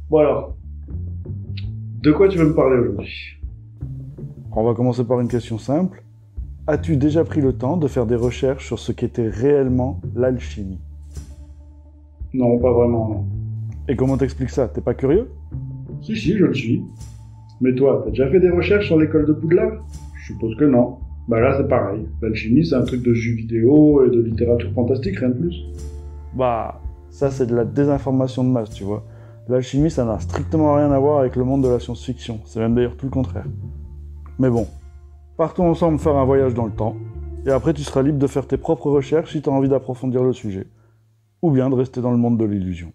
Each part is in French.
Bon alors, de quoi tu veux me parler aujourd'hui? On va commencer par une question simple. As-tu déjà pris le temps de faire des recherches sur ce qu'était réellement l'alchimie? Non, pas vraiment, non. Et comment t'expliques ça? T'es pas curieux? Si, si, je le suis. Mais toi, t'as déjà fait des recherches sur l'école de Poudlard? Je suppose que non. Bah là, c'est pareil. L'alchimie, c'est un truc de jeux vidéo et de littérature fantastique, rien de plus. Bah, ça c'est de la désinformation de masse, tu vois. L'alchimie, ça n'a strictement rien à voir avec le monde de la science-fiction. C'est même d'ailleurs tout le contraire. Mais bon, partons ensemble faire un voyage dans le temps, et après tu seras libre de faire tes propres recherches si tu as envie d'approfondir le sujet, ou bien de rester dans le monde de l'illusion.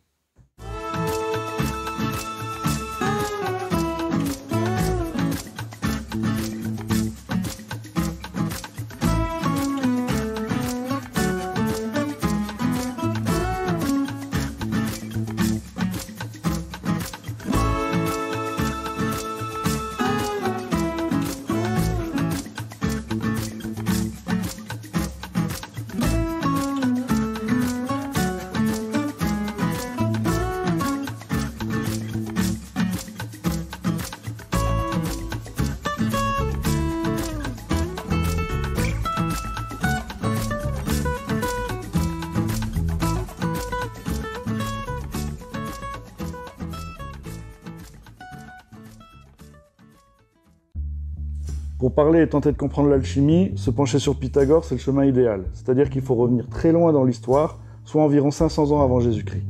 Pour parler et tenter de comprendre l'alchimie, se pencher sur Pythagore, c'est le chemin idéal. C'est-à-dire qu'il faut revenir très loin dans l'histoire, soit environ 500 ans avant Jésus-Christ.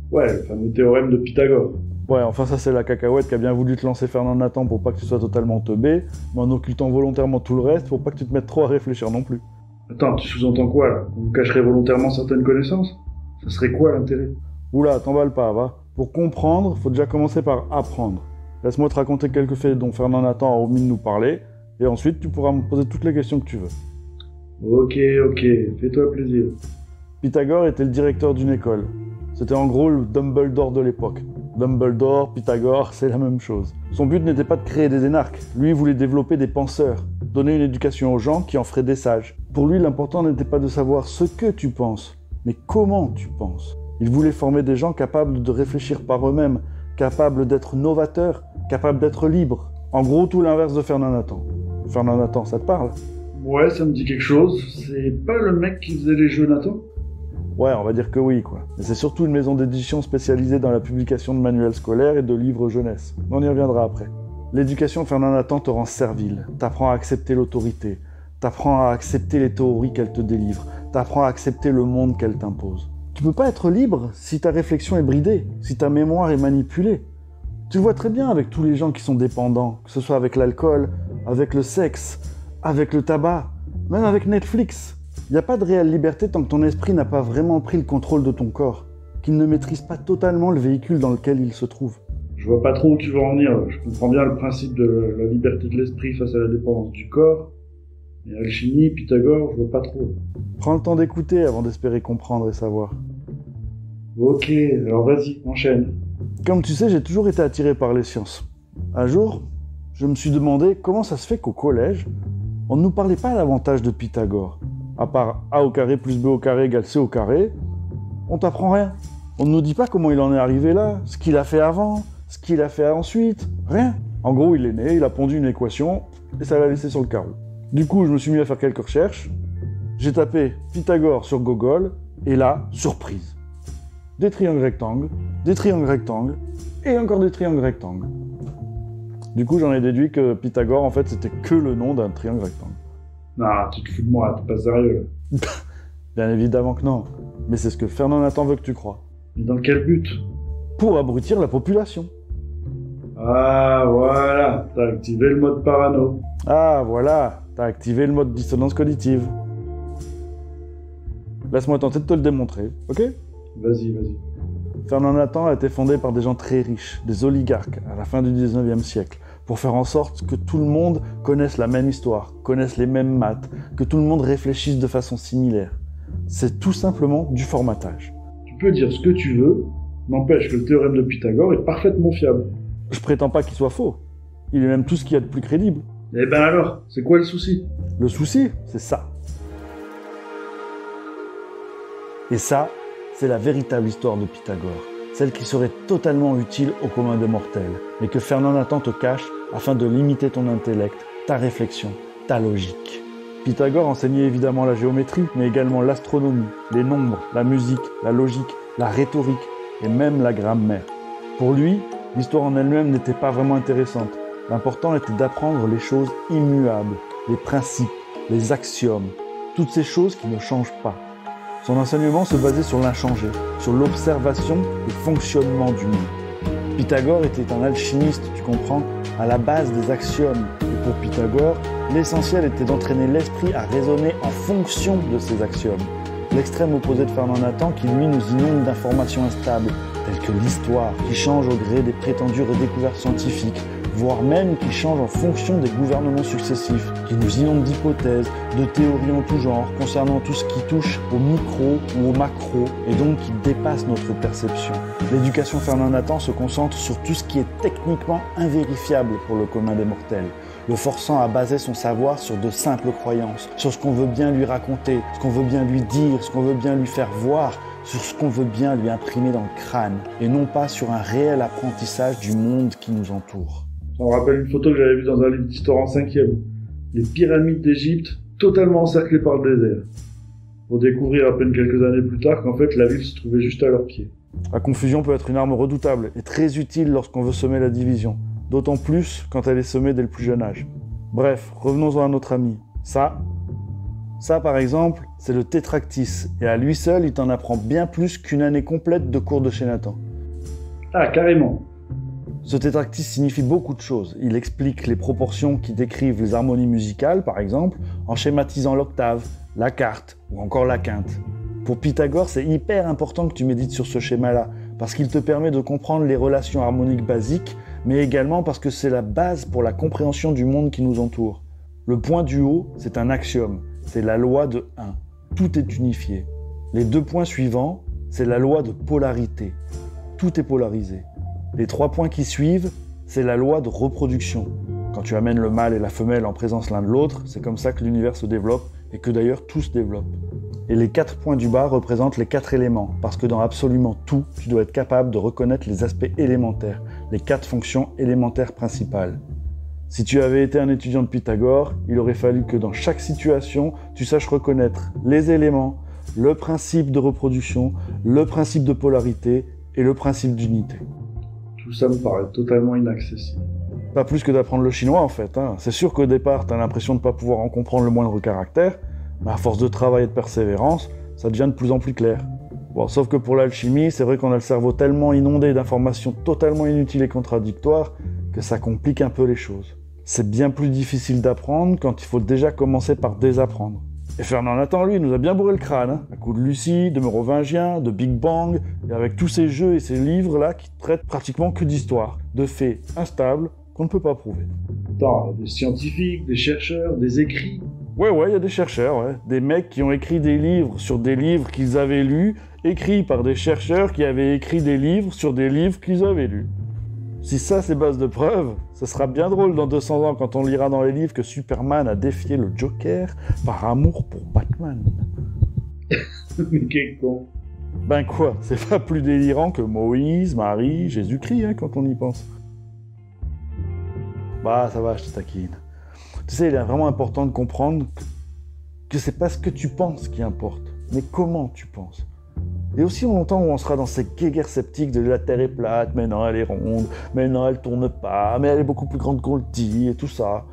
Ouais, le fameux théorème de Pythagore. Ouais, enfin ça c'est la cacahuète qui a bien voulu te lancer Fernand Nathan pour pas que tu sois totalement teubé, mais en occultant volontairement tout le reste pour pas que tu te mettes trop à réfléchir non plus. Attends, tu sous-entends quoi, là? On vous cacherait volontairement certaines connaissances? Ça serait quoi l'intérêt? Oula, t'emballe pas, va. Pour comprendre, faut déjà commencer par apprendre. Laisse-moi te raconter quelques faits dont Fernand Nathan a omis de nous parler, et ensuite tu pourras me poser toutes les questions que tu veux. Ok, fais-toi plaisir. Pythagore était le directeur d'une école. C'était en gros le Dumbledore de l'époque. Dumbledore, Pythagore, c'est la même chose. Son but n'était pas de créer des énarques. Lui, il voulait développer des penseurs, donner une éducation aux gens qui en feraient des sages. Pour lui, l'important n'était pas de savoir ce que tu penses, mais comment tu penses. Il voulait former des gens capables de réfléchir par eux-mêmes, capables d'être novateurs, capables d'être libres. En gros, tout l'inverse de Fernand Nathan. Fernand Nathan, ça te parle? Ouais, ça me dit quelque chose. C'est pas le mec qui faisait les jeux Nathan? Ouais, on va dire que oui, quoi. Mais c'est surtout une maison d'édition spécialisée dans la publication de manuels scolaires et de livres jeunesse. On y reviendra après. L'éducation Fernand Nathan te rend servile, t'apprend à accepter l'autorité, t'apprend à accepter les théories qu'elle te délivre, t'apprend à accepter le monde qu'elle t'impose. Tu peux pas être libre si ta réflexion est bridée, si ta mémoire est manipulée. Tu le vois très bien avec tous les gens qui sont dépendants, que ce soit avec l'alcool, avec le sexe, avec le tabac, même avec Netflix. Il n'y a pas de réelle liberté tant que ton esprit n'a pas vraiment pris le contrôle de ton corps, qu'il ne maîtrise pas totalement le véhicule dans lequel il se trouve. Je vois pas trop où tu veux en venir. Je comprends bien le principe de la liberté de l'esprit face à la dépendance du corps. Mais alchimie, Pythagore, je vois pas trop. Prends le temps d'écouter avant d'espérer comprendre et savoir. Ok, alors vas-y, enchaîne. Comme tu sais, j'ai toujours été attiré par les sciences. Un jour, je me suis demandé comment ça se fait qu'au collège, on ne nous parlait pas davantage de Pythagore. À part A au carré plus B au carré égale C au carré, on t'apprend rien. On ne nous dit pas comment il en est arrivé là, ce qu'il a fait avant, ce qu'il a fait ensuite, rien. En gros, il est né, il a pondu une équation, et ça l'a laissé sur le carreau. Du coup, je me suis mis à faire quelques recherches, j'ai tapé Pythagore sur Google, et là, surprise. Des triangles rectangles, et encore des triangles rectangles. Du coup, j'en ai déduit que Pythagore, en fait, c'était que le nom d'un triangle rectangle. Ah, tu te fous de moi, t'es pas sérieux. Bien évidemment que non, mais c'est ce que Fernand Nathan veut que tu crois. Mais dans quel but? Pour abrutir la population. Ah, voilà, t'as activé le mode parano. Ah, voilà, t'as activé le mode dissonance cognitive. Laisse-moi tenter de te le démontrer, ok? Vas-y. Fernand Nathan a été fondé par des gens très riches, des oligarques, à la fin du 19e siècle, pour faire en sorte que tout le monde connaisse la même histoire, connaisse les mêmes maths, que tout le monde réfléchisse de façon similaire. C'est tout simplement du formatage. Tu peux dire ce que tu veux, n'empêche que le théorème de Pythagore est parfaitement fiable. Je prétends pas qu'il soit faux. Il est même tout ce qu'il y a de plus crédible. Eh ben alors, c'est quoi le souci? Le souci, c'est ça. Et ça, c'est la véritable histoire de Pythagore. celle qui serait totalement utile au commun des mortels, mais que Fernand Nathan te cache afin de limiter ton intellect, ta réflexion, ta logique. Pythagore enseignait évidemment la géométrie, mais également l'astronomie, les nombres, la musique, la logique, la rhétorique et même la grammaire. Pour lui, l'histoire en elle-même n'était pas vraiment intéressante. L'important était d'apprendre les choses immuables, les principes, les axiomes, toutes ces choses qui ne changent pas. Son enseignement se basait sur l'inchangé, sur l'observation et fonctionnement du monde. Pythagore était un alchimiste, tu comprends, à la base des axiomes. Et pour Pythagore, l'essentiel était d'entraîner l'esprit à raisonner en fonction de ces axiomes. L'extrême opposé de Fernand Nathan qui lui nous inonde d'informations instables, telles que l'histoire, qui change au gré des prétendues redécouvertes scientifiques, voire même qui change en fonction des gouvernements successifs, qui nous inonde d'hypothèses, de théories en tout genre, concernant tout ce qui touche au micro ou au macro, et donc qui dépasse notre perception. L'éducation Fernand Nathan se concentre sur tout ce qui est techniquement invérifiable pour le commun des mortels, le forçant à baser son savoir sur de simples croyances, sur ce qu'on veut bien lui raconter, ce qu'on veut bien lui dire, ce qu'on veut bien lui faire voir, sur ce qu'on veut bien lui imprimer dans le crâne, et non pas sur un réel apprentissage du monde qui nous entoure. Ça me rappelle une photo que j'avais vue dans un livre d'histoire en 5e. Les pyramides d'Égypte totalement encerclées par le désert. Pour découvrir à peine quelques années plus tard qu'en fait la ville se trouvait juste à leurs pieds. La confusion peut être une arme redoutable et très utile lorsqu'on veut semer la division. D'autant plus quand elle est semée dès le plus jeune âge. Bref, revenons-en à notre ami. Ça, par exemple, c'est le tétractys. Et à lui seul, il t'en apprend bien plus qu'une année complète de cours de chez Nathan. Ah, carrément. Ce tétractys signifie beaucoup de choses. Il explique les proportions qui décrivent les harmonies musicales, par exemple, en schématisant l'octave, la quarte ou encore la quinte. Pour Pythagore, c'est hyper important que tu médites sur ce schéma-là, parce qu'il te permet de comprendre les relations harmoniques basiques, mais également parce que c'est la base pour la compréhension du monde qui nous entoure. Le point du haut, c'est un axiome, c'est la loi de 1. Tout est unifié. Les 2 points suivants, c'est la loi de polarité. Tout est polarisé. Les 3 points qui suivent, c'est la loi de reproduction. Quand tu amènes le mâle et la femelle en présence l'un de l'autre, c'est comme ça que l'univers se développe et que d'ailleurs tout se développe. Et les 4 points du bas représentent les 4 éléments, parce que dans absolument tout, tu dois être capable de reconnaître les aspects élémentaires, les 4 fonctions élémentaires principales. Si tu avais été un étudiant de Pythagore, il aurait fallu que dans chaque situation, tu saches reconnaître les éléments, le principe de reproduction, le principe de polarité et le principe d'unité. Tout ça me paraît totalement inaccessible. Pas plus que d'apprendre le chinois en fait. C'est sûr qu'au départ, t'as l'impression de ne pas pouvoir en comprendre le moindre caractère, mais à force de travail et de persévérance, ça devient de plus en plus clair. Bon, sauf que pour l'alchimie, c'est vrai qu'on a le cerveau tellement inondé d'informations totalement inutiles et contradictoires que ça complique un peu les choses. C'est bien plus difficile d'apprendre quand il faut déjà commencer par désapprendre. Et Fernand Nathan, lui, nous a bien bourré le crâne, à coups de Lucie, de Mérovingien, de Big Bang, et avec tous ces jeux et ces livres-là qui traitent pratiquement que d'histoire, de faits instables qu'on ne peut pas prouver. Attends, il y a des scientifiques, des chercheurs, des écrits. Ouais, il y a des chercheurs, ouais. Des mecs qui ont écrit des livres sur des livres qu'ils avaient lus, écrits par des chercheurs qui avaient écrit des livres sur des livres qu'ils avaient lus. Si ça c'est base de preuve, ce sera bien drôle dans 200 ans quand on lira dans les livres que Superman a défié le Joker par amour pour Batman. Mais quel con. Ben quoi, c'est pas plus délirant que Moïse, Marie, Jésus-Christ, quand on y pense. Bah ça va, je te taquine. Tu sais, il est vraiment important de comprendre que c'est pas ce que tu penses qui importe, mais comment tu penses. Et aussi longtemps où on sera dans ces guéguerres sceptiques de la Terre est plate, mais non, elle est ronde, mais non, elle tourne pas, mais elle est beaucoup plus grande qu'on le dit, et tout ça.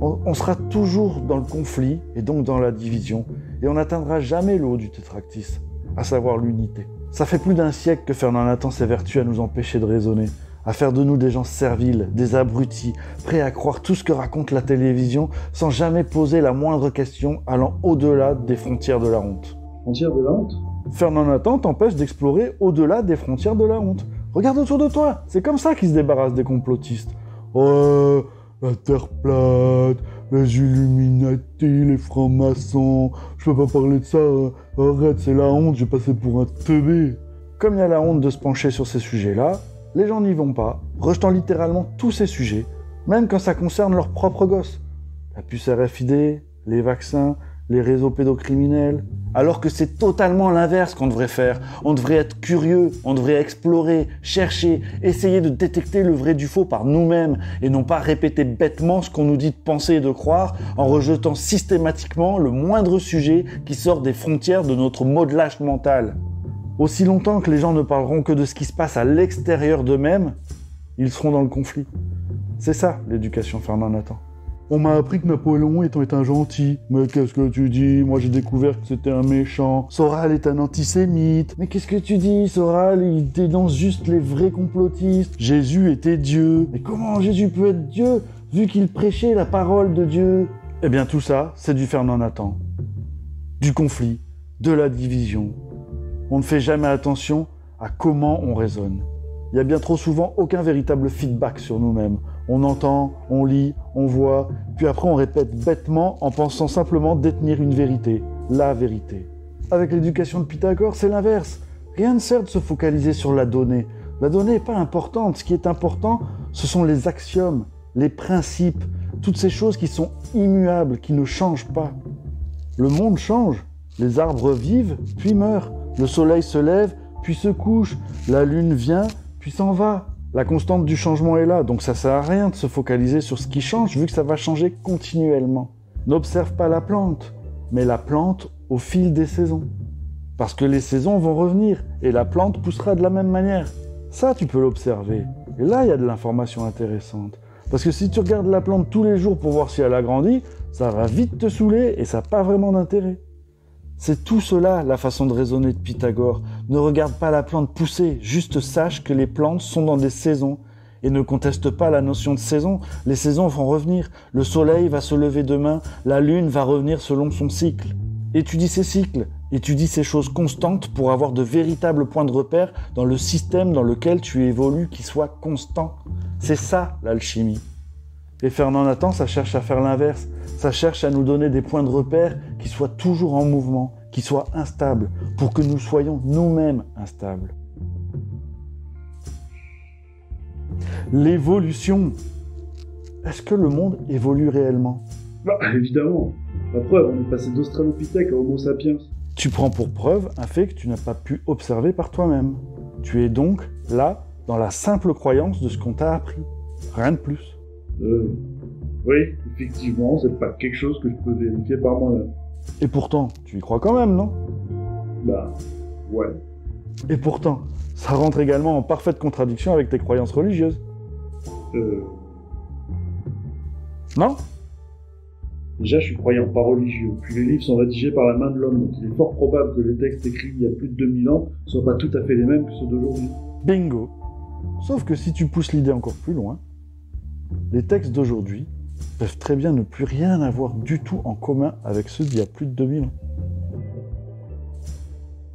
On sera toujours dans le conflit, et donc dans la division, et on n'atteindra jamais le haut du tétractys, à savoir l'unité. Ça fait plus d'un siècle que Fernand Nathan s'évertue à nous empêcher de raisonner, à faire de nous des gens serviles, des abrutis, prêts à croire tout ce que raconte la télévision, sans jamais poser la moindre question allant au-delà des frontières de la honte. Frontières de la honte ? Fernand Nathan t'empêche d'explorer au-delà des frontières de la honte. Regarde autour de toi, c'est comme ça qu'ils se débarrassent des complotistes. Oh, la Terre plate, les Illuminati, les francs-maçons, je peux pas parler de ça, arrête, c'est la honte, j'ai passé pour un teubé. Comme il y a la honte de se pencher sur ces sujets-là, les gens n'y vont pas, rejetant littéralement tous ces sujets, même quand ça concerne leurs propres gosses. La puce RFID, les vaccins, les réseaux pédocriminels, alors que c'est totalement l'inverse qu'on devrait faire. On devrait être curieux, on devrait explorer, chercher, essayer de détecter le vrai du faux par nous-mêmes et non pas répéter bêtement ce qu'on nous dit de penser et de croire en rejetant systématiquement le moindre sujet qui sort des frontières de notre modelage mental. Aussi longtemps que les gens ne parleront que de ce qui se passe à l'extérieur d'eux-mêmes, ils seront dans le conflit. C'est ça l'éducation, Fernand Nathan. On m'a appris que Napoléon était un gentil. Mais qu'est-ce que tu dis? Moi j'ai découvert que c'était un méchant. Soral est un antisémite. Mais qu'est-ce que tu dis? Soral, il dénonce juste les vrais complotistes. Jésus était Dieu. Mais comment Jésus peut être Dieu, vu qu'il prêchait la parole de Dieu? Eh bien tout ça, c'est du Fernand Nathan. Du conflit, de la division. On ne fait jamais attention à comment on raisonne. Il y a bien trop souvent aucun véritable feedback sur nous-mêmes. On entend, on lit, on voit, puis après on répète bêtement en pensant simplement détenir une vérité, la vérité. Avec l'éducation de Pythagore, c'est l'inverse. Rien ne sert de se focaliser sur la donnée. La donnée n'est pas importante. Ce qui est important, ce sont les axiomes, les principes, toutes ces choses qui sont immuables, qui ne changent pas. Le monde change. Les arbres vivent, puis meurent. Le soleil se lève, puis se couche. La lune vient, puis s'en va. La constante du changement est là, donc ça sert à rien de se focaliser sur ce qui change, vu que ça va changer continuellement. N'observe pas la plante, mais la plante au fil des saisons. Parce que les saisons vont revenir, et la plante poussera de la même manière. Ça, tu peux l'observer. Et là, il y a de l'information intéressante. Parce que si tu regardes la plante tous les jours pour voir si elle a grandi, ça va vite te saouler, et ça n'a pas vraiment d'intérêt. C'est tout cela, la façon de raisonner de Pythagore. Ne regarde pas la plante pousser, juste sache que les plantes sont dans des saisons. Et ne conteste pas la notion de saison, les saisons vont revenir. Le soleil va se lever demain, la lune va revenir selon son cycle. Étudie ces cycles, étudie ces choses constantes pour avoir de véritables points de repère dans le système dans lequel tu évolues qui soit constant. C'est ça, l'alchimie. Et Fernand Nathan, ça cherche à faire l'inverse. Ça cherche à nous donner des points de repère qui soient toujours en mouvement, qui soient instables, pour que nous soyons nous-mêmes instables. L'évolution. Est-ce que le monde évolue réellement? Bah, évidemment. La preuve, on est passé d'Australopithèque à Homo sapiens. Tu prends pour preuve un fait que tu n'as pas pu observer par toi-même. Tu es donc là, dans la simple croyance de ce qu'on t'a appris. Rien de plus. Oui, effectivement, c'est pas quelque chose que je peux vérifier par moi-même. Et pourtant, tu y crois quand même, non? Bah, ouais. Et pourtant, ça rentre également en parfaite contradiction avec tes croyances religieuses. Non? Déjà, je suis croyant, pas religieux. Puis les livres sont rédigés par la main de l'homme, donc il est fort probable que les textes écrits il y a plus de 2000 ans soient pas tout à fait les mêmes que ceux d'aujourd'hui. Bingo! Sauf que si tu pousses l'idée encore plus loin, les textes d'aujourd'hui peuvent très bien ne plus rien avoir du tout en commun avec ceux d'il y a plus de 2000 ans.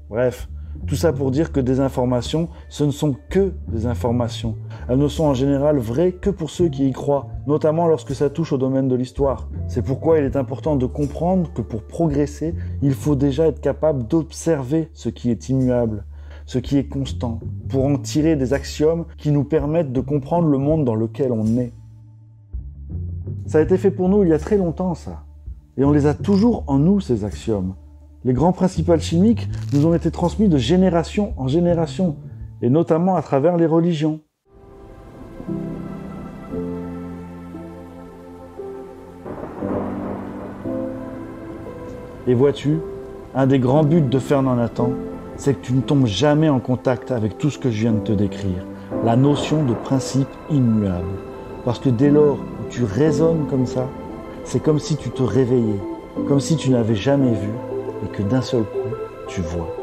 Bref, tout ça pour dire que des informations, ce ne sont que des informations. Elles ne sont en général vraies que pour ceux qui y croient, notamment lorsque ça touche au domaine de l'histoire. C'est pourquoi il est important de comprendre que pour progresser, il faut déjà être capable d'observer ce qui est immuable, ce qui est constant, pour en tirer des axiomes qui nous permettent de comprendre le monde dans lequel on est. Ça a été fait pour nous il y a très longtemps, ça. Et on les a toujours en nous, ces axiomes. Les grands principes alchimiques nous ont été transmis de génération en génération, et notamment à travers les religions. Et vois-tu, un des grands buts de Fernand Nathan, c'est que tu ne tombes jamais en contact avec tout ce que je viens de te décrire, la notion de principe immuable. Parce que dès lors où tu raisonnes comme ça, c'est comme si tu te réveillais, comme si tu n'avais jamais vu, et que d'un seul coup, tu vois.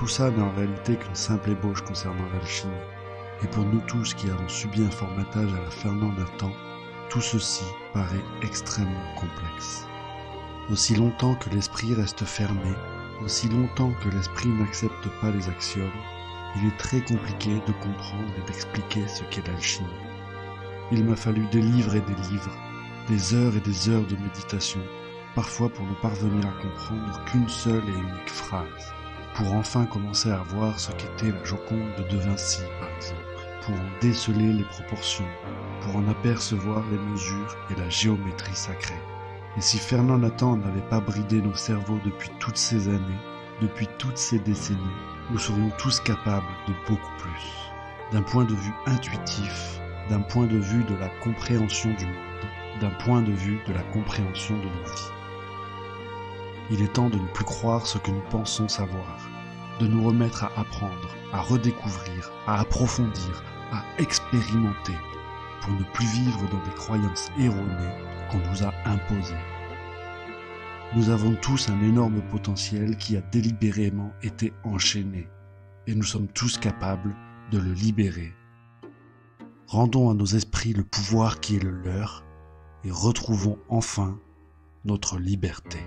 tout ça n'est en réalité qu'une simple ébauche concernant l'alchimie. Et pour nous tous qui avons subi un formatage à la Fernand Nathan, tout ceci paraît extrêmement complexe. Aussi longtemps que l'esprit reste fermé, aussi longtemps que l'esprit n'accepte pas les axiomes, il est très compliqué de comprendre et d'expliquer ce qu'est l'alchimie. Il m'a fallu des livres et des livres, des heures et des heures de méditation, parfois pour ne parvenir à comprendre qu'une seule et unique phrase, pour enfin commencer à voir ce qu'était la Joconde de Vinci, par exemple, pour en déceler les proportions, pour en apercevoir les mesures et la géométrie sacrée. Et si Fernand Nathan n'avait pas bridé nos cerveaux depuis toutes ces années, depuis toutes ces décennies, nous serions tous capables de beaucoup plus. D'un point de vue intuitif, d'un point de vue de la compréhension du monde, d'un point de vue de la compréhension de nos vies. Il est temps de ne plus croire ce que nous pensons savoir, de nous remettre à apprendre, à redécouvrir, à approfondir, à expérimenter, pour ne plus vivre dans des croyances erronées qu'on nous a imposées. Nous avons tous un énorme potentiel qui a délibérément été enchaîné, et nous sommes tous capables de le libérer. Rendons à nos esprits le pouvoir qui est le leur, et retrouvons enfin notre liberté.